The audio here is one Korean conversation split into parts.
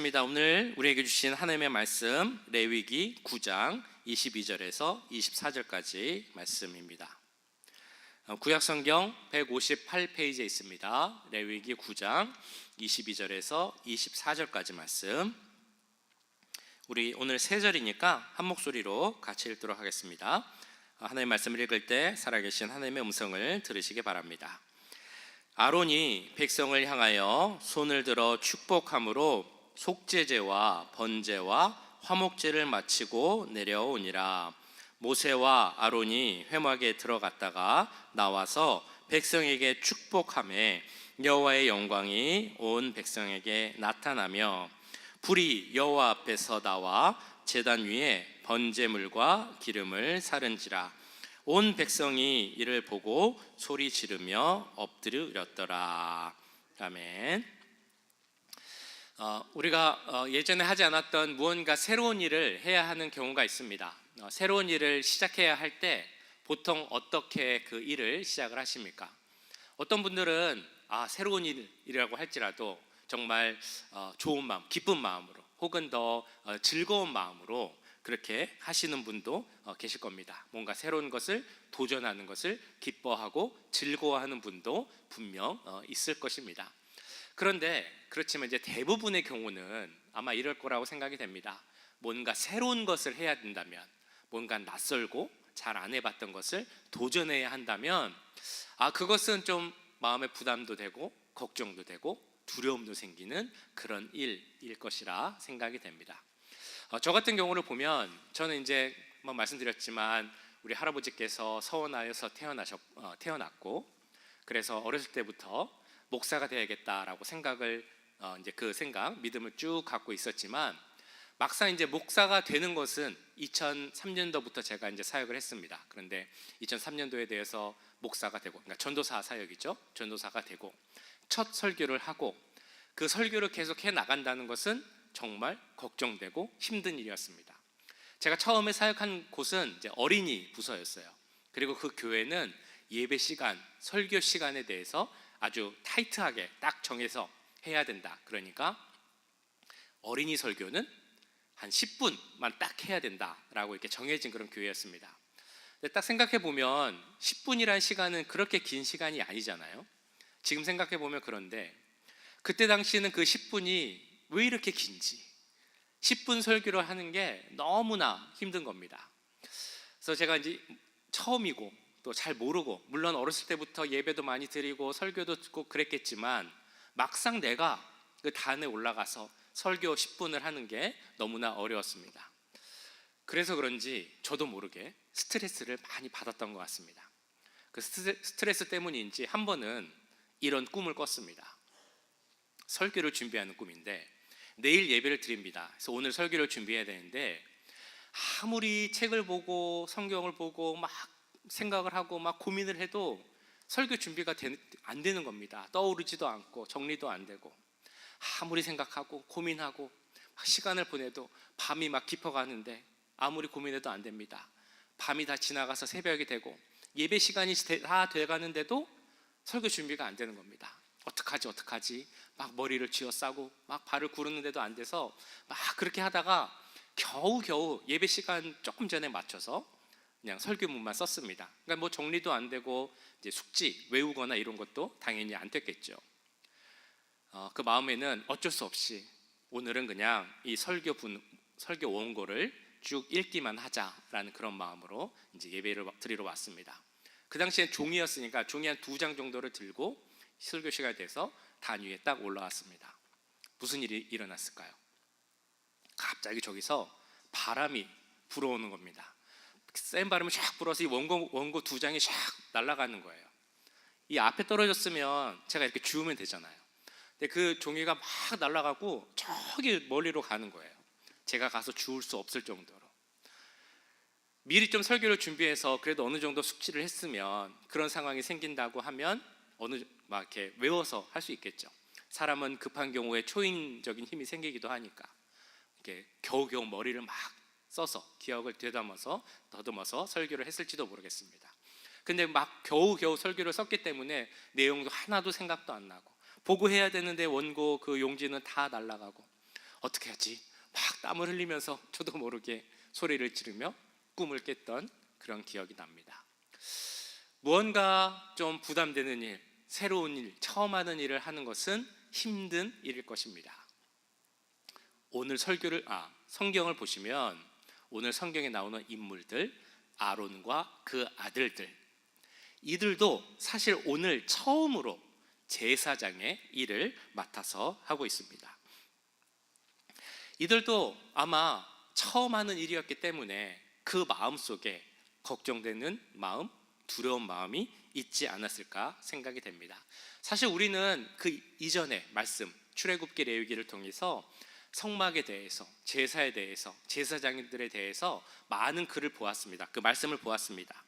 반갑습니다. 오늘 우리에게 주신 하나님의 말씀 레위기 9장 22절에서 24절까지 말씀입니다. 구약성경 158페이지에 있습니다. 레위기 9장 22절에서 24절까지 말씀. 우리 오늘 3절이니까 한 목소리로 같이 읽도록 하겠습니다. 하나님의 말씀을 읽을 때 살아계신 하나님의 음성을 들으시기 바랍니다. 아론이 백성을 향하여 손을 들어 축복함으로 속죄제와 번제와 화목제를 마치고 내려오니라. 모세와 아론이 회막에 들어갔다가 나와서 백성에게 축복하매 여호와의 영광이 온 백성에게 나타나며 불이 여호와 앞에서 나와 제단 위에 번제물과 기름을 사른지라. 온 백성이 이를 보고 소리 지르며 엎드렸더라. 아멘. 우리가 예전에 하지 않았던 무언가 새로운 일을 해야 하는 경우가 있습니다. 새로운 일을 시작해야 할 때 보통 어떻게 그 일을 시작을 하십니까? 어떤 분들은 새로운 일이라고 할지라도 정말 좋은 마음, 기쁜 마음으로 혹은 더 즐거운 마음으로 그렇게 하시는 분도 계실 겁니다. 뭔가 새로운 것을 도전하는 것을 기뻐하고 즐거워하는 분도 분명 있을 것입니다. 그런데 그렇지만 이제 대부분의 경우는 아마 이럴 거라고 생각이 됩니다. 뭔가 새로운 것을 해야 된다면, 뭔가 낯설고 잘 안 해봤던 것을 도전해야 한다면 그것은 좀 마음의 부담도 되고 걱정도 되고 두려움도 생기는 그런 일일 것이라 생각이 됩니다. 저 같은 경우를 보면 저는 이제 말씀드렸지만 우리 할아버지께서 서원하여서 태어났고 그래서 어렸을 때부터 목사가 되어야겠다라고 생각을 이제 그 생각, 믿음을 쭉 갖고 있었지만 막상 이제 목사가 되는 것은 2003년도부터 제가 이제 사역을 했습니다. 그런데 2003년도에 대해서 목사가 되고, 그러니까 전도사 사역이죠. 전도사가 되고 첫 설교를 하고 그 설교를 계속 해 나간다는 것은 정말 걱정되고 힘든 일이었습니다. 제가 처음에 사역한 곳은 이제 어린이 부서였어요. 그리고 그 교회는 예배 시간, 설교 시간에 대해서 아주 타이트하게 딱 정해서 해야 된다. 그러니까 어린이 설교는 한 10분만 딱 해야 된다라고 이렇게 정해진 그런 교회였습니다. 근데 딱 생각해 보면 10분이라는 시간은 그렇게 긴 시간이 아니잖아요. 지금 생각해 보면 그런데 그때 당시에는 그 10분이 왜 이렇게 긴지 10분 설교를 하는 게 너무나 힘든 겁니다. 그래서 제가 이제 처음이고 또 잘 모르고 물론 어렸을 때부터 예배도 많이 드리고 설교도 듣고 그랬겠지만 막상 내가 그 단에 올라가서 설교 10분을 하는 게 너무나 어려웠습니다. 그래서 그런지 저도 모르게 스트레스를 많이 받았던 것 같습니다. 그 스트레스 때문인지 한 번은 이런 꿈을 꿨습니다. 설교를 준비하는 꿈인데 내일 예배를 드립니다. 그래서 오늘 설교를 준비해야 되는데 아무리 책을 보고 성경을 보고 막 생각을 하고 막 고민을 해도 설교 준비가 안 되는 겁니다. 떠오르지도 않고 정리도 안 되고 아무리 생각하고 고민하고 막 시간을 보내도 밤이 막 깊어가는데 아무리 고민해도 안 됩니다. 밤이 다 지나가서 새벽이 되고 예배 시간이 다 돼가는데도 설교 준비가 안 되는 겁니다. 어떡하지 막 머리를 쥐어싸고 막 발을 구르는데도 안 돼서 막 그렇게 하다가 겨우겨우 예배 시간 조금 전에 맞춰서 그냥 설교문만 썼습니다. 그러니까 뭐 정리도 안 되고 이제 숙지 외우거나 이런 것도 당연히 안 됐겠죠. 그 마음에는 어쩔 수 없이 오늘은 그냥 이 설교 원고를 쭉 읽기만 하자라는 그런 마음으로 이제 예배를 드리러 왔습니다. 그 당시엔 종이였으니까 종이 한 2장 정도를 들고 설교 시간이 돼서 단 위에 딱 올라왔습니다. 무슨 일이 일어났을까요? 갑자기 저기서 바람이 불어오는 겁니다. 센 바람이 쫙 불어서 이 원고 2장이 쫙 날아가는 거예요. 이 앞에 떨어졌으면 제가 이렇게 주우면 되잖아요. 근데 그 종이가 막 날아가고 저기 멀리로 가는 거예요. 제가 가서 주울 수 없을 정도로. 미리 좀 설교를 준비해서 그래도 어느 정도 숙지를 했으면 그런 상황이 생긴다고 하면 막 이렇게 외워서 할 수 있겠죠. 사람은 급한 경우에 초인적인 힘이 생기기도 하니까 이렇게 겨우겨우 머리를 막 써서 기억을 더듬어서 설교를 했을지도 모르겠습니다. 근데 막 겨우겨우 설교를 썼기 때문에 내용도 하나도 생각도 안 나고 보고해야 되는데 원고 그 용지는 다 날아가고 어떻게 하지? 막 땀을 흘리면서 저도 모르게 소리를 지르며 꿈을 깼던 그런 기억이 납니다. 무언가 좀 부담되는 일, 새로운 일, 처음 하는 일을 하는 것은 힘든 일일 것입니다. 오늘 성경을 보시면 오늘 성경에 나오는 인물들, 아론과 그 아들들, 이들도 사실 오늘 처음으로 제사장의 일을 맡아서 하고 있습니다. 이들도 아마 처음 하는 일이었기 때문에 그 마음속에 걱정되는 마음, 두려운 마음이 있지 않았을까 생각이 됩니다. 사실 우리는 그 이전의 말씀, 출애굽기 레위기를 통해서 성막에 대해서, 제사에 대해서, 제사장들에 대해서 많은 글을 보았습니다. 그 말씀을 보았습니다.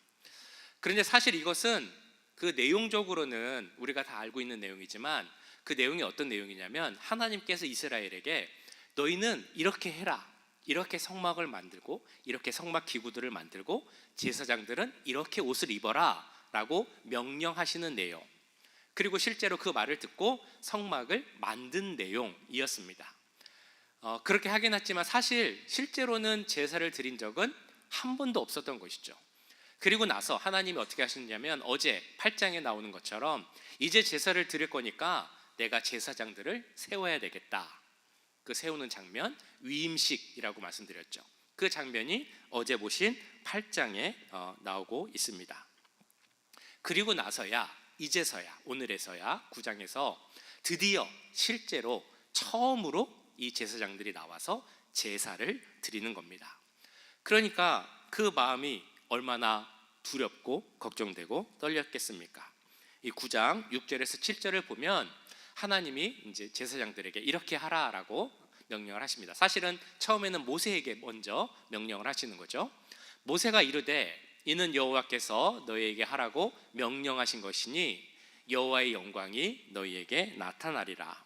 그런데 사실 이것은 그 내용적으로는 우리가 다 알고 있는 내용이지만 그 내용이 어떤 내용이냐면 하나님께서 이스라엘에게 너희는 이렇게 해라, 이렇게 성막을 만들고 이렇게 성막 기구들을 만들고 제사장들은 이렇게 옷을 입어라 라고 명령하시는 내용, 그리고 실제로 그 말을 듣고 성막을 만든 내용이었습니다. 그렇게 하긴 했지만 사실 실제로는 제사를 드린 적은 한 번도 없었던 것이죠. 그리고 나서 하나님이 어떻게 하셨냐면 어제 8장에 나오는 것처럼 이제 제사를 드릴 거니까 내가 제사장들을 세워야 되겠다. 그 세우는 장면, 위임식이라고 말씀드렸죠. 그 장면이 어제 보신 8장에 나오고 있습니다. 그리고 나서야, 이제서야, 오늘에서야 9장에서 드디어 실제로 처음으로 이 제사장들이 나와서 제사를 드리는 겁니다. 그러니까 그 마음이 얼마나 두렵고 걱정되고 떨렸겠습니까? 이 9장 6절에서 7절을 보면 하나님이 이제 제사장들에게 이렇게 하라라고 명령을 하십니다. 사실은 처음에는 모세에게 먼저 명령을 하시는 거죠. 모세가 이르되 이는 여호와께서 너희에게 하라고 명령하신 것이니 여호와의 영광이 너희에게 나타나리라.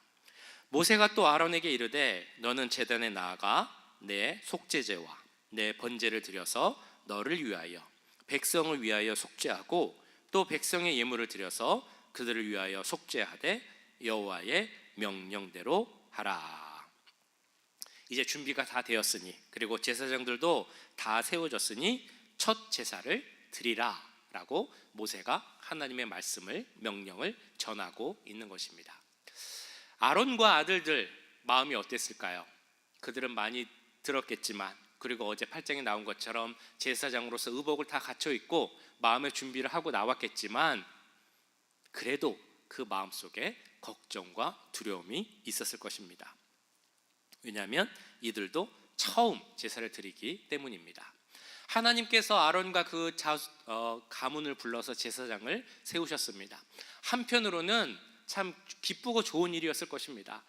모세가 또 아론에게 이르되 너는 제단에 나아가 내 속죄제와 내 번제를 드려서 너를 위하여 백성을 위하여 속죄하고 또 백성의 예물을 드려서 그들을 위하여 속죄하되 여호와의 명령대로 하라. 이제 준비가 다 되었으니 그리고 제사장들도 다 세워졌으니 첫 제사를 드리라 라고 모세가 하나님의 말씀을, 명령을 전하고 있는 것입니다. 아론과 아들들 마음이 어땠을까요? 그들은 많이 들었겠지만, 그리고 어제 8장에 나온 것처럼 제사장으로서 의복을 다 갖춰 있고 마음의 준비를 하고 나왔겠지만 그래도 그 마음속에 걱정과 두려움이 있었을 것입니다. 왜냐하면 이들도 처음 제사를 드리기 때문입니다. 하나님께서 아론과 그 가문을 불러서 제사장을 세우셨습니다. 한편으로는 참 기쁘고 좋은 일이었을 것입니다.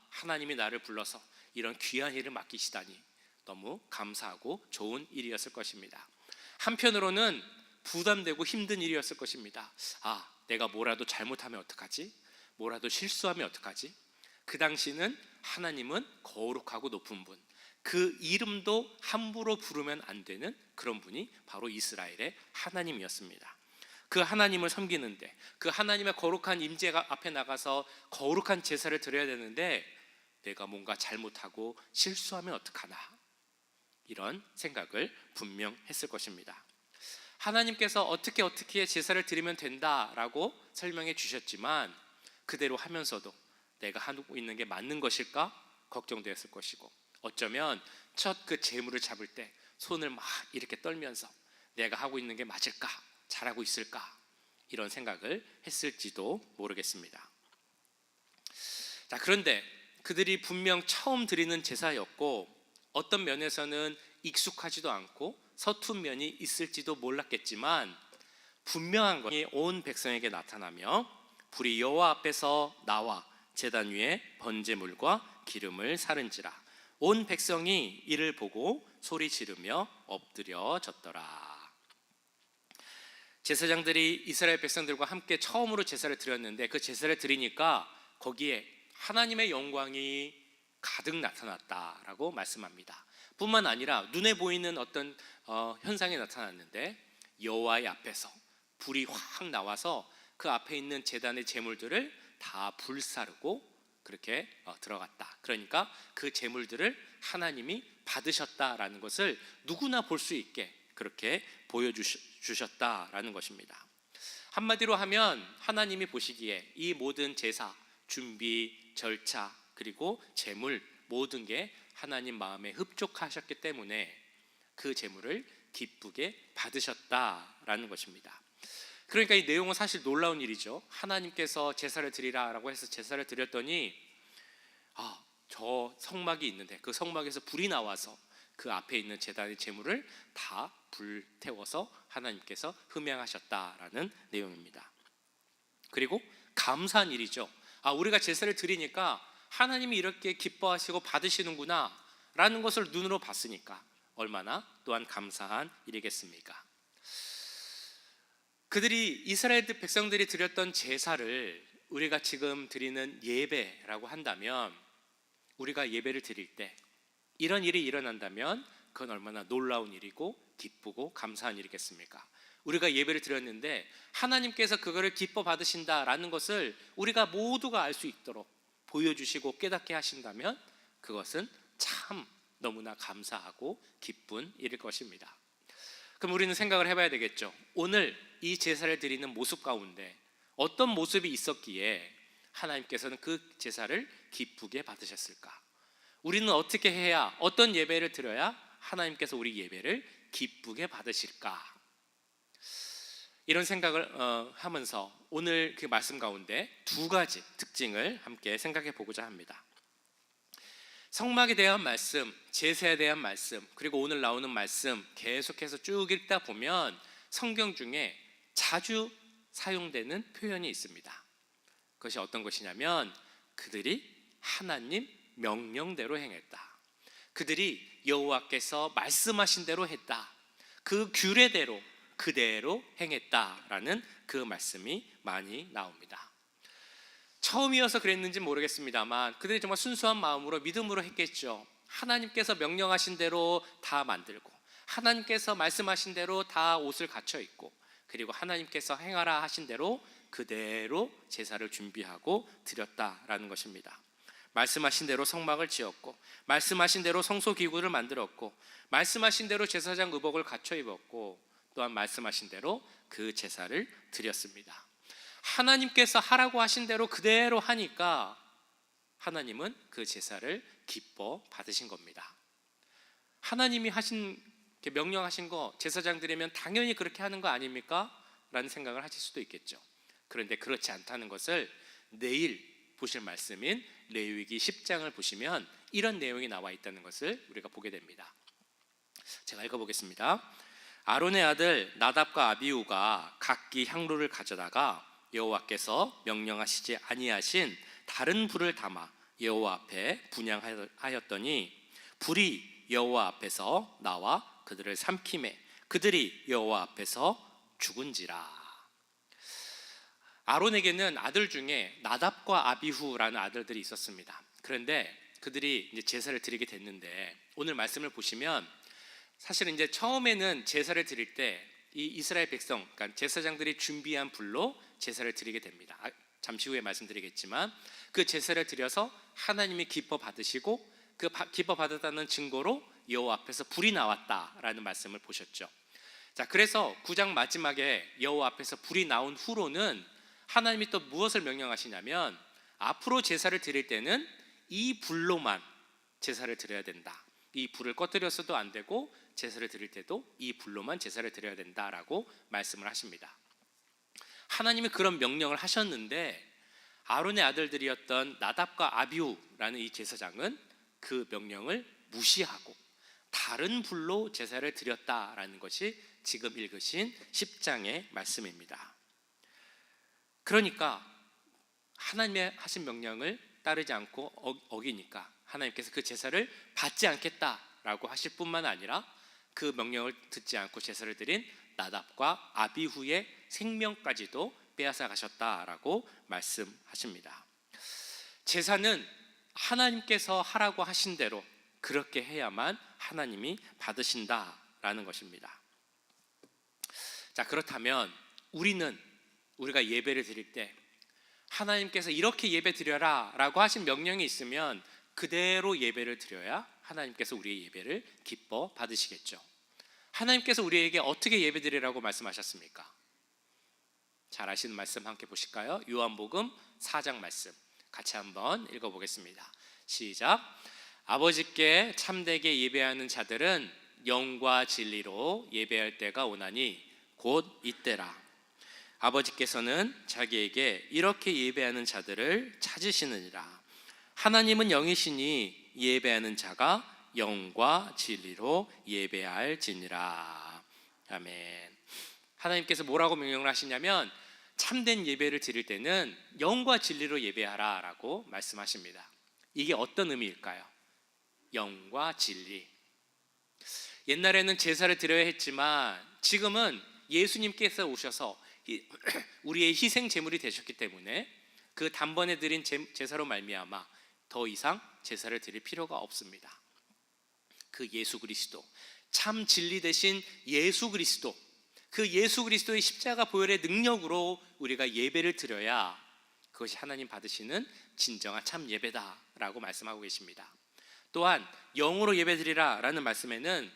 하나님이 나를 불러서 이런 귀한 일을 맡기시다니 너무 감사하고 좋은 일이었을 것입니다. 한편으로는 부담되고 힘든 일이었을 것입니다. 내가 뭐라도 잘못하면 어떡하지? 뭐라도 실수하면 어떡하지? 그 당시는 하나님은 거룩하고 높은 분, 그 이름도 함부로 부르면 안 되는 그런 분이 바로 이스라엘의 하나님이었습니다. 그 하나님을 섬기는데, 그 하나님의 거룩한 임재가 앞에 나가서 거룩한 제사를 드려야 되는데 내가 뭔가 잘못하고 실수하면 어떡하나, 이런 생각을 분명 했을 것입니다. 하나님께서 어떻게 제사를 드리면 된다라고 설명해 주셨지만 그대로 하면서도 내가 하고 있는 게 맞는 것일까 걱정되었을 것이고, 어쩌면 첫 그 제물을 잡을 때 손을 막 이렇게 떨면서 내가 하고 있는 게 맞을까, 잘하고 있을까, 이런 생각을 했을지도 모르겠습니다. 그런데 그들이 분명 처음 드리는 제사였고 어떤 면에서는 익숙하지도 않고 서툰 면이 있을지도 몰랐겠지만 분명한 것이 온 백성에게 나타나며 불이 여호와 앞에서 나와 제단 위에 번제물과 기름을 사른지라. 온 백성이 이를 보고 소리 지르며 엎드려졌더라. 제사장들이 이스라엘 백성들과 함께 처음으로 제사를 드렸는데 그 제사를 드리니까 거기에 하나님의 영광이 가득 나타났다라고 말씀합니다. 뿐만 아니라 눈에 보이는 어떤 현상이 나타났는데 여호와의 앞에서 불이 확 나와서 그 앞에 있는 제단의 제물들을 다 불사르고 그렇게 들어갔다. 그러니까 그 제물들을 하나님이 받으셨다라는 것을 누구나 볼 수 있게 그렇게 보여주셨다라는 것입니다. 한마디로 하면 하나님이 보시기에 이 모든 제사, 준비, 절차, 그리고 제물 모든 게 하나님 마음에 흡족하셨기 때문에 그 제물을 기쁘게 받으셨다라는 것입니다. 그러니까 이 내용은 사실 놀라운 일이죠. 하나님께서 제사를 드리라라고 해서 제사를 드렸더니 저 성막이 있는데 그 성막에서 불이 나와서 그 앞에 있는 제단의 제물을 다 불태워서 하나님께서 흠양하셨다라는 내용입니다. 그리고 감사한 일이죠. 우리가 제사를 드리니까 하나님이 이렇게 기뻐하시고 받으시는구나 라는 것을 눈으로 봤으니까 얼마나 또한 감사한 일이겠습니까? 그들이 이스라엘 백성들이 드렸던 제사를 우리가 지금 드리는 예배라고 한다면, 우리가 예배를 드릴 때 이런 일이 일어난다면 그건 얼마나 놀라운 일이고 기쁘고 감사한 일이겠습니까? 우리가 예배를 드렸는데 하나님께서 그거를 기뻐 받으신다라는 것을 우리가 모두가 알 수 있도록 보여주시고 깨닫게 하신다면 그것은 참 너무나 감사하고 기쁜 일일 것입니다. 그럼 우리는 생각을 해봐야 되겠죠. 오늘 이 제사를 드리는 모습 가운데 어떤 모습이 있었기에 하나님께서는 그 제사를 기쁘게 받으셨을까? 우리는 어떻게 해야, 어떤 예배를 드려야 하나님께서 우리 예배를 기쁘게 받으실까? 이런 생각을 하면서 오늘 그 말씀 가운데 두 가지 특징을 함께 생각해 보고자 합니다. 성막에 대한 말씀, 제사에 대한 말씀, 그리고 오늘 나오는 말씀 계속해서 쭉 읽다 보면 성경 중에 자주 사용되는 표현이 있습니다. 그것이 어떤 것이냐면 그들이 하나님 명령대로 행했다. 그들이 여호와께서 말씀하신 대로 했다. 그 규례대로 그대로 행했다라는 그 말씀이 많이 나옵니다. 처음이어서 그랬는지 모르겠습니다만 그들이 정말 순수한 마음으로 믿음으로 했겠죠. 하나님께서 명령하신 대로 다 만들고 하나님께서 말씀하신 대로 다 옷을 갖춰 입고 그리고 하나님께서 행하라 하신 대로 그대로 제사를 준비하고 드렸다라는 것입니다. 말씀하신 대로 성막을 지었고 말씀하신 대로 성소기구를 만들었고 말씀하신 대로 제사장 의복을 갖춰 입었고 또한 말씀하신 대로 그 제사를 드렸습니다. 하나님께서 하라고 하신 대로 그대로 하니까 하나님은 그 제사를 기뻐 받으신 겁니다. 하나님이 명령하신 거 제사장 드리면 당연히 그렇게 하는 거 아닙니까? 라는 생각을 하실 수도 있겠죠. 그런데 그렇지 않다는 것을 내일 보실 말씀인 레위기 10장을 보시면 이런 내용이 나와 있다는 것을 우리가 보게 됩니다. 제가 읽어보겠습니다. 아론의 아들 나답과 아비후가 각기 향로를 가져다가 여호와께서 명령하시지 아니하신 다른 불을 담아 여호와 앞에 분향하였더니 불이 여호와 앞에서 나와 그들을 삼키매 그들이 여호와 앞에서 죽은지라. 아론에게는 아들 중에 나답과 아비후라는 아들들이 있었습니다. 그런데 그들이 이제 제사를 드리게 됐는데 오늘 말씀을 보시면 사실은 이제 처음에는 제사를 드릴 때 이 이스라엘 백성, 그러니까 제사장들이 준비한 불로 제사를 드리게 됩니다. 잠시 후에 말씀드리겠지만 그 제사를 드려서 하나님이 기뻐 받으시고 그 기뻐 받았다는 증거로 여호와 앞에서 불이 나왔다라는 말씀을 보셨죠. 자, 그래서 9장 마지막에 여호와 앞에서 불이 나온 후로는 하나님이 또 무엇을 명령하시냐면 앞으로 제사를 드릴 때는 이 불로만 제사를 드려야 된다. 이 불을 꺼뜨려서도 안 되고 제사를 드릴 때도 이 불로만 제사를 드려야 된다라고 말씀을 하십니다. 하나님이 그런 명령을 하셨는데 아론의 아들들이었던 나답과 아비후라는 이 제사장은 그 명령을 무시하고 다른 불로 제사를 드렸다라는 것이 지금 읽으신 10장의 말씀입니다. 그러니까 하나님의 하신 명령을 따르지 않고 어기니까 하나님께서 그 제사를 받지 않겠다라고 하실 뿐만 아니라 그 명령을 듣지 않고 제사를 드린 나답과 아비후의 생명까지도 빼앗아 가셨다라고 말씀하십니다. 제사는 하나님께서 하라고 하신 대로 그렇게 해야만 하나님이 받으신다라는 것입니다. 자, 그렇다면 우리가 예배를 드릴 때 하나님께서 이렇게 예배 드려라 라고 하신 명령이 있으면 그대로 예배를 드려야 하나님께서 우리의 예배를 기뻐 받으시겠죠. 하나님께서 우리에게 어떻게 예배 드리라고 말씀하셨습니까? 잘 아시는 말씀 함께 보실까요? 요한복음 4장 말씀 같이 한번 읽어보겠습니다. 시작. 아버지께 참되게 예배하는 자들은 영과 진리로 예배할 때가 오나니 곧 이때라. 아버지께서는 자기에게 이렇게 예배하는 자들을 찾으시느니라. 하나님은 영이시니 예배하는 자가 영과 진리로 예배할지니라. 아멘. 하나님께서 뭐라고 명령을 하시냐면 참된 예배를 드릴 때는 영과 진리로 예배하라 라고 말씀하십니다. 이게 어떤 의미일까요? 영과 진리. 옛날에는 제사를 드려야 했지만 지금은 예수님께서 오셔서 우리의 희생 제물이 되셨기 때문에 그 단번에 드린 제사로 말미암아 더 이상 제사를 드릴 필요가 없습니다. 그 예수 그리스도, 참 진리 되신 예수 그리스도, 그 예수 그리스도의 십자가 보혈의 능력으로 우리가 예배를 드려야 그것이 하나님 받으시는 진정한 참 예배다라고 말씀하고 계십니다. 또한 영으로 예배드리라 라는 말씀에는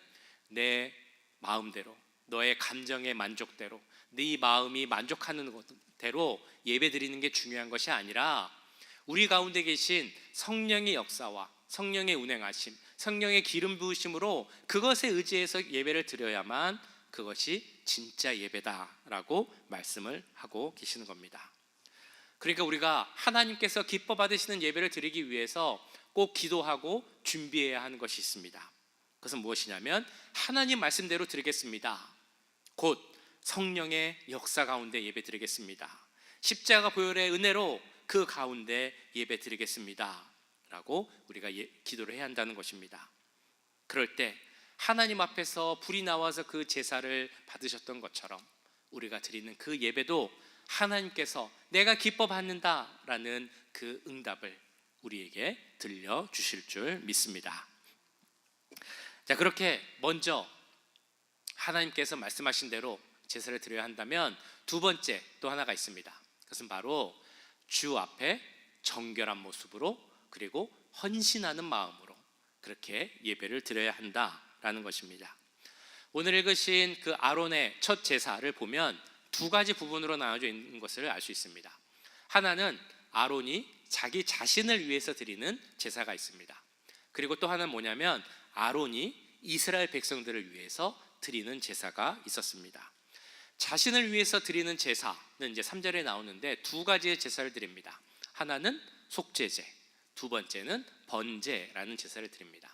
내 마음대로, 너의 감정의 만족대로, 네 마음이 만족하는 대로 예배드리는 게 중요한 것이 아니라 우리 가운데 계신 성령의 역사와 성령의 운행하심, 성령의 기름 부으심으로 그것에 의지해서 예배를 드려야만 그것이 진짜 예배다라고 말씀을 하고 계시는 겁니다. 그러니까 우리가 하나님께서 기뻐 받으시는 예배를 드리기 위해서 꼭 기도하고 준비해야 하는 것이 있습니다. 그것은 무엇이냐면 하나님 말씀대로 드리겠습니다. 곧 성령의 역사 가운데 예배 드리겠습니다. 십자가 보혈의 은혜로 그 가운데 예배 드리겠습니다 라고 우리가 기도를 해야 한다는 것입니다. 그럴 때 하나님 앞에서 불이 나와서 그 제사를 받으셨던 것처럼 우리가 드리는 그 예배도 하나님께서 내가 기뻐 받는다라는 그 응답을 우리에게 들려주실 줄 믿습니다. 자, 그렇게 먼저 하나님께서 말씀하신 대로 제사를 드려야 한다면 두 번째 또 하나가 있습니다. 그것은 바로 주 앞에 정결한 모습으로 그리고 헌신하는 마음으로 그렇게 예배를 드려야 한다라는 것입니다. 오늘 읽으신 그 아론의 첫 제사를 보면 두 가지 부분으로 나눠져 있는 것을 알 수 있습니다. 하나는 아론이 자기 자신을 위해서 드리는 제사가 있습니다. 그리고 또 하나는 뭐냐면 아론이 이스라엘 백성들을 위해서 드리는 제사가 있었습니다. 자신을 위해서 드리는 제사는 이제 3절에 나오는데 두 가지의 제사를 드립니다. 하나는 속죄제, 두 번째는 번제라는 제사를 드립니다.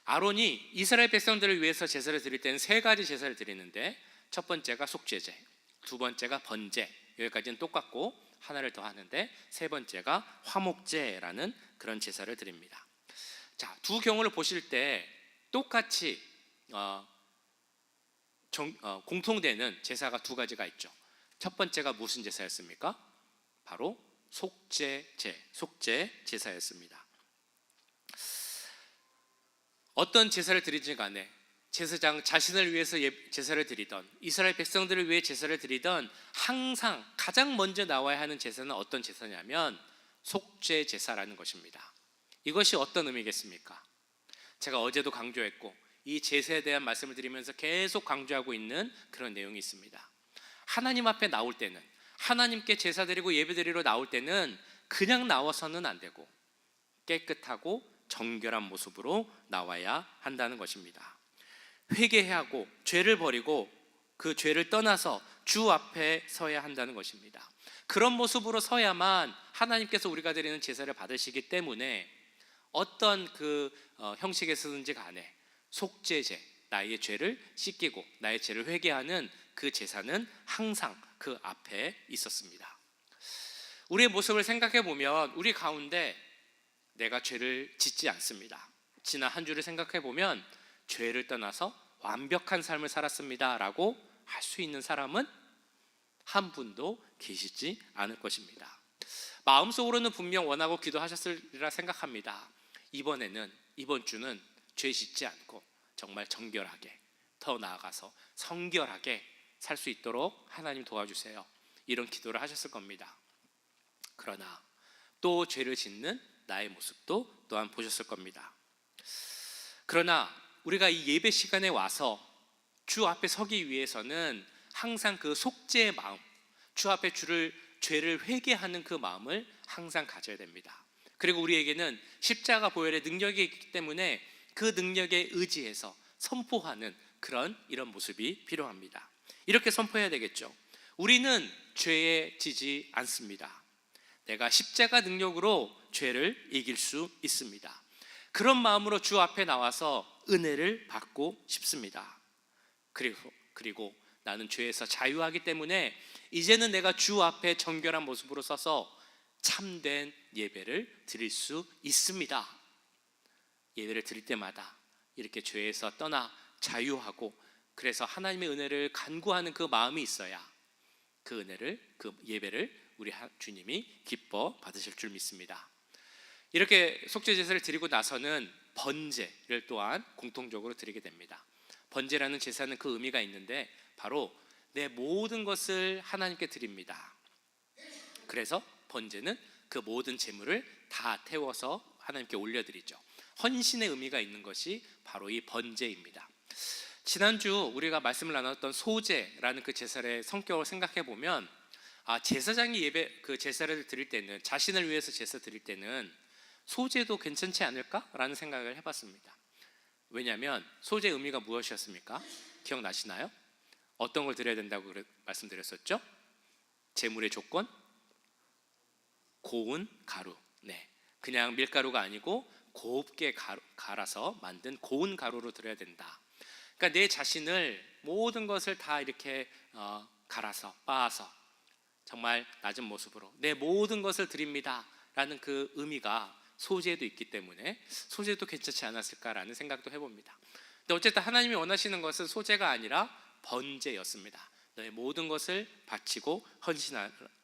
아론이 이스라엘 백성들을 위해서 제사를 드릴 때는 세 가지 제사를 드리는데 첫 번째가 속죄제, 두 번째가 번제, 여기까지는 똑같고 하나를 더 하는데 세 번째가 화목제라는 그런 제사를 드립니다. 자, 두 경우를 보실 때 똑같이 공통되는 제사가 두 가지가 있죠. 첫 번째가 무슨 제사였습니까? 바로 속죄 제사였습니다. 어떤 제사를 드리든 간에 제사장 자신을 위해서 제사를 드리던 이스라엘 백성들을 위해 제사를 드리던 항상 가장 먼저 나와야 하는 제사는 어떤 제사냐면 속죄 제사라는 것입니다. 이것이 어떤 의미겠습니까? 제가 어제도 강조했고 이 제사에 대한 말씀을 드리면서 계속 강조하고 있는 그런 내용이 있습니다. 하나님 앞에 나올 때는, 하나님께 제사 드리고 예배 드리러 나올 때는 그냥 나와서는 안 되고 깨끗하고 정결한 모습으로 나와야 한다는 것입니다. 회개하고 죄를 버리고 그 죄를 떠나서 주 앞에 서야 한다는 것입니다. 그런 모습으로 서야만 하나님께서 우리가 드리는 제사를 받으시기 때문에 어떤 그 형식에서든지 간에 속죄제, 나의 죄를 씻기고 나의 죄를 회개하는 그 제사는 항상 그 앞에 있었습니다. 우리의 모습을 생각해 보면 우리 가운데 내가 죄를 짓지 않습니다. 지난 한 주를 생각해 보면 죄를 떠나서 완벽한 삶을 살았습니다 라고 할 수 있는 사람은 한 분도 계시지 않을 것입니다. 마음속으로는 분명 원하고 기도하셨으리라 생각합니다. 이번 주는 죄 짓지 않고 정말 정결하게, 더 나아가서 성결하게 살 수 있도록 하나님 도와주세요, 이런 기도를 하셨을 겁니다. 그러나 또 죄를 짓는 나의 모습도 또한 보셨을 겁니다. 그러나 우리가 이 예배 시간에 와서 주 앞에 서기 위해서는 항상 그 속죄의 마음, 주 앞에 죄를 회개하는 그 마음을 항상 가져야 됩니다. 그리고 우리에게는 십자가 보혈의 능력이 있기 때문에 그 능력에 의지해서 선포하는 이런 모습이 필요합니다. 이렇게 선포해야 되겠죠. 우리는 죄에 지지 않습니다. 내가 십자가 능력으로 죄를 이길 수 있습니다. 그런 마음으로 주 앞에 나와서 은혜를 받고 싶습니다. 그리고 나는 죄에서 자유하기 때문에 이제는 내가 주 앞에 정결한 모습으로 서서 참된 예배를 드릴 수 있습니다. 예배를 드릴 때마다 이렇게 죄에서 떠나 자유하고, 그래서 하나님의 은혜를 간구하는 그 마음이 있어야 그 예배를 우리 주님이 기뻐 받으실 줄 믿습니다. 이렇게 속죄 제사를 드리고 나서는 번제를 또한 공통적으로 드리게 됩니다. 번제라는 제사는 그 의미가 있는데 바로 내 모든 것을 하나님께 드립니다. 그래서 번제는 그 모든 재물을 다 태워서 하나님께 올려드리죠. 헌신의 의미가 있는 것이 바로 이 번제입니다. 지난주 우리가 말씀을 나눴던 소제라는 그 제사의 성격을 생각해 보면, 제사장이 그 제사를 드릴 때는, 자신을 위해서 제사 드릴 때는 소제도 괜찮지 않을까라는 생각을 해봤습니다. 왜냐하면 소제의 의미가 무엇이었습니까? 기억나시나요? 어떤 걸 드려야 된다고 말씀드렸었죠? 제물의 조건? 고운 가루. 네, 그냥 밀가루가 아니고 곱게 갈아서 만든 고운 가루로 드려야 된다. 그러니까 내 자신을, 모든 것을 다 이렇게 갈아서 빻아서 정말 낮은 모습으로 내 모든 것을 드립니다 라는 그 의미가 소제도 있기 때문에 소제도 괜찮지 않았을까라는 생각도 해봅니다. 근데 어쨌든 하나님이 원하시는 것은 소제가 아니라 번제였습니다. 너의 모든 것을 바치고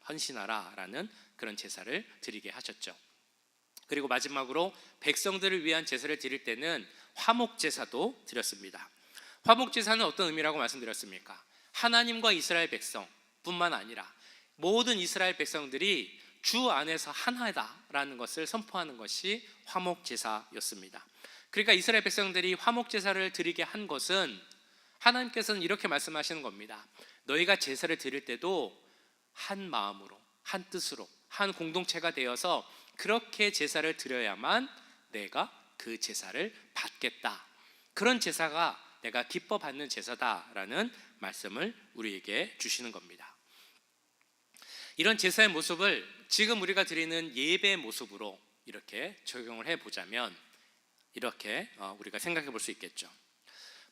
헌신하라 라는 그런 제사를 드리게 하셨죠. 그리고 마지막으로 백성들을 위한 제사를 드릴 때는 화목제사도 드렸습니다. 화목제사는 어떤 의미라고 말씀드렸습니까? 하나님과 이스라엘 백성뿐만 아니라 모든 이스라엘 백성들이 주 안에서 하나다라는 것을 선포하는 것이 화목제사였습니다. 그러니까 이스라엘 백성들이 화목제사를 드리게 한 것은, 하나님께서는 이렇게 말씀하시는 겁니다. 너희가 제사를 드릴 때도 한 마음으로, 한 뜻으로, 한 공동체가 되어서 그렇게 제사를 드려야만 내가 그 제사를 받겠다. 그런 제사가 내가 기뻐 받는 제사다라는 말씀을 우리에게 주시는 겁니다. 이런 제사의 모습을 지금 우리가 드리는 예배의 모습으로 이렇게 적용을 해보자면 이렇게 우리가 생각해 볼 수 있겠죠.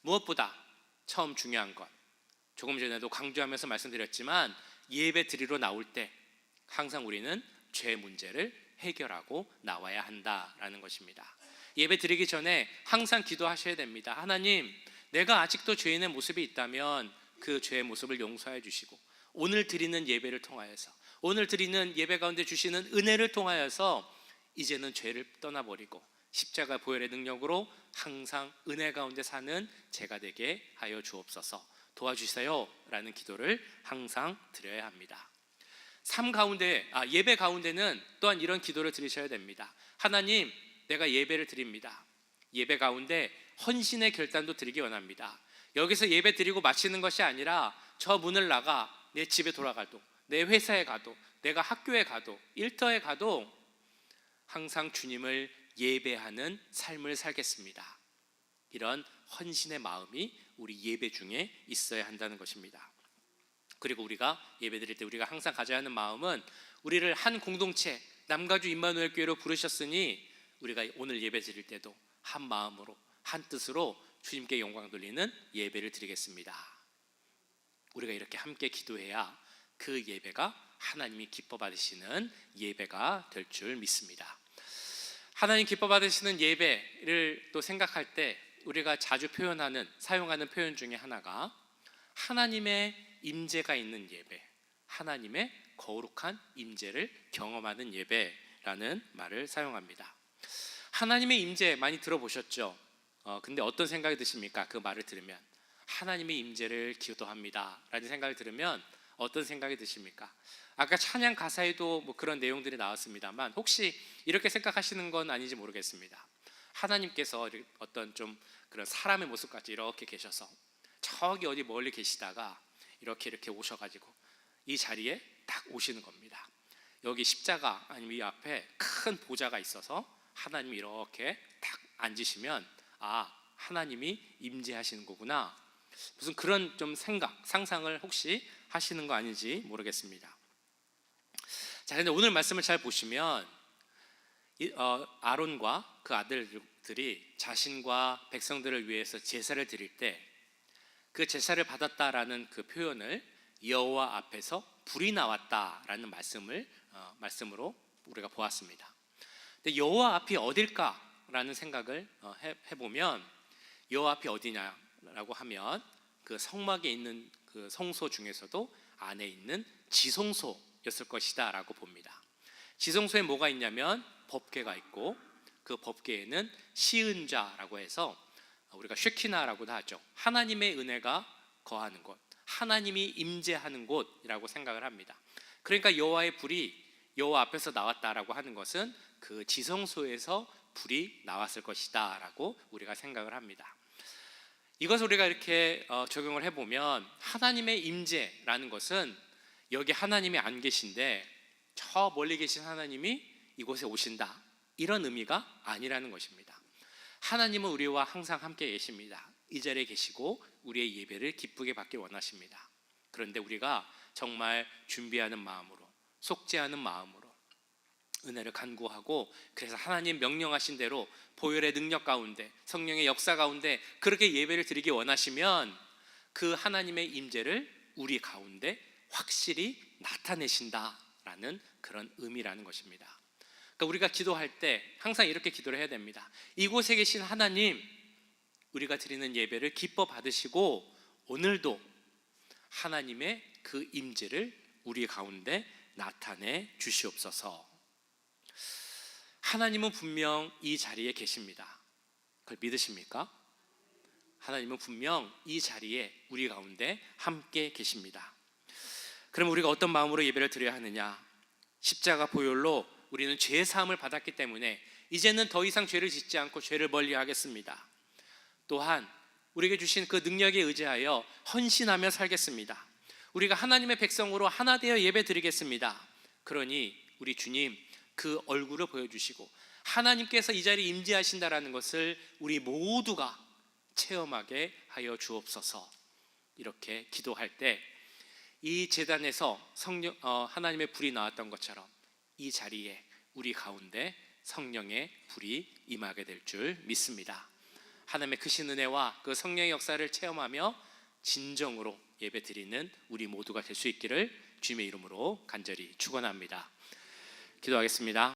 무엇보다 처음 중요한 것, 조금 전에도 강조하면서 말씀드렸지만, 예배 드리러 나올 때 항상 우리는 죄 문제를 해결하고 나와야 한다라는 것입니다. 예배 드리기 전에 항상 기도하셔야 됩니다. 하나님, 내가 아직도 죄인의 모습이 있다면 그 죄의 모습을 용서해 주시고, 오늘 드리는 예배를 통하여서, 오늘 드리는 예배 가운데 주시는 은혜를 통하여서 이제는 죄를 떠나버리고 십자가 보혈의 능력으로 항상 은혜 가운데 사는 제가 되게 하여 주옵소서, 도와주세요 라는 기도를 항상 드려야 합니다. 예배 가운데는 또한 이런 기도를 드리셔야 됩니다. 하나님, 내가 예배를 드립니다. 예배 가운데 헌신의 결단도 드리기 원합니다. 여기서 예배 드리고 마치는 것이 아니라 저 문을 나가 내 집에 돌아가도, 내 회사에 가도, 내가 학교에 가도, 일터에 가도 항상 주님을 예배하는 삶을 살겠습니다. 이런 헌신의 마음이 우리 예배 중에 있어야 한다는 것입니다. 그리고 우리가 예배 드릴 때 우리가 항상 가져야 하는 마음은, 우리를 한 공동체 남가주 임마누엘 교회로 부르셨으니 우리가 오늘 예배 드릴 때도 한 마음으로, 한 뜻으로 주님께 영광 돌리는 예배를 드리겠습니다. 우리가 이렇게 함께 기도해야 그 예배가 하나님이 기뻐 받으시는 예배가 될 줄 믿습니다. 하나님 기뻐 받으시는 예배를 또 생각할 때 우리가 자주 사용하는 표현 중에 하나가 하나님의 임재가 있는 예배, 하나님의 거룩한 임재를 경험하는 예배라는 말을 사용합니다. 하나님의 임재 많이 들어보셨죠? 근데 어떤 생각이 드십니까? 그 말을 들으면, 하나님의 임재를 기도합니다 라는 생각을 들으면 어떤 생각이 드십니까? 아까 찬양 가사에도 뭐 그런 내용들이 나왔습니다만 혹시 이렇게 생각하시는 건 아닌지 모르겠습니다. 하나님께서 어떤 좀 그런 사람의 모습같이 이렇게 계셔서 저기 어디 멀리 계시다가 이렇게 오셔가지고 이 자리에 딱 오시는 겁니다. 여기 십자가 아니면 이 앞에 큰 보좌가 있어서 하나님이 이렇게 딱 앉으시면 아, 하나님이 임재하시는 거구나, 무슨 그런 좀 상상을 혹시 하시는 거 아닌지 모르겠습니다. 자, 근데 오늘 말씀을 잘 보시면 아론과 그 아들들이 자신과 백성들을 위해서 제사를 드릴 때 그 제사를 받았다라는 그 표현을 여호와 앞에서 불이 나왔다라는 말씀으로 우리가 보았습니다. 근데 여호와 앞이 어딜까라는 생각을 해보면 여호와 앞이 어디냐라고 하면 그 성막에 있는 그 성소 중에서도 안에 있는 지성소였을 것이다라고 봅니다. 지성소에 뭐가 있냐면 법궤가 있고 그 법궤에는 시은자라고 해서 우리가 쉐키나라고도 하죠. 하나님의 은혜가 거하는 곳, 하나님이 임재하는 곳이라고 생각을 합니다. 그러니까 여호와의 불이 여호와 앞에서 나왔다라고 하는 것은 그 지성소에서 불이 나왔을 것이다 라고 우리가 생각을 합니다. 이것을 우리가 이렇게 적용을 해보면 하나님의 임재라는 것은 여기 하나님이 안 계신데 저 멀리 계신 하나님이 이곳에 오신다, 이런 의미가 아니라는 것입니다. 하나님은 우리와 항상 함께 계십니다. 이 자리에 계시고 우리의 예배를 기쁘게 받기 원하십니다. 그런데 우리가 정말 준비하는 마음으로, 속죄하는 마음으로 은혜를 간구하고, 그래서 하나님 명령하신 대로 보혈의 능력 가운데 성령의 역사 가운데 그렇게 예배를 드리기 원하시면 그 하나님의 임재를 우리 가운데 확실히 나타내신다라는 그런 의미라는 것입니다. 그러니까 우리가 기도할 때 항상 이렇게 기도를 해야 됩니다. 이곳에 계신 하나님, 우리가 드리는 예배를 기뻐 받으시고 오늘도 하나님의 그 임재를 우리 가운데 나타내 주시옵소서. 하나님은 분명 이 자리에 계십니다. 그걸 믿으십니까? 하나님은 분명 이 자리에 우리 가운데 함께 계십니다. 그럼 우리가 어떤 마음으로 예배를 드려야 하느냐? 십자가 보혈로 우리는 죄 사함을 받았기 때문에 이제는 더 이상 죄를 짓지 않고 죄를 멀리하겠습니다. 또한 우리에게 주신 그 능력에 의지하여 헌신하며 살겠습니다. 우리가 하나님의 백성으로 하나 되어 예배 드리겠습니다. 그러니 우리 주님 그 얼굴을 보여주시고 하나님께서 이 자리에 임재하신다라는 것을 우리 모두가 체험하게 하여 주옵소서. 이렇게 기도할 때 이 제단에서 하나님의 불이 나왔던 것처럼 이 자리에 우리 가운데 성령의 불이 임하게 될 줄 믿습니다. 하나님의 크신 은혜와 그 성령의 역사를 체험하며 진정으로 예배 드리는 우리 모두가 될 수 있기를 주님의 이름으로 간절히 축원합니다. 기도하겠습니다.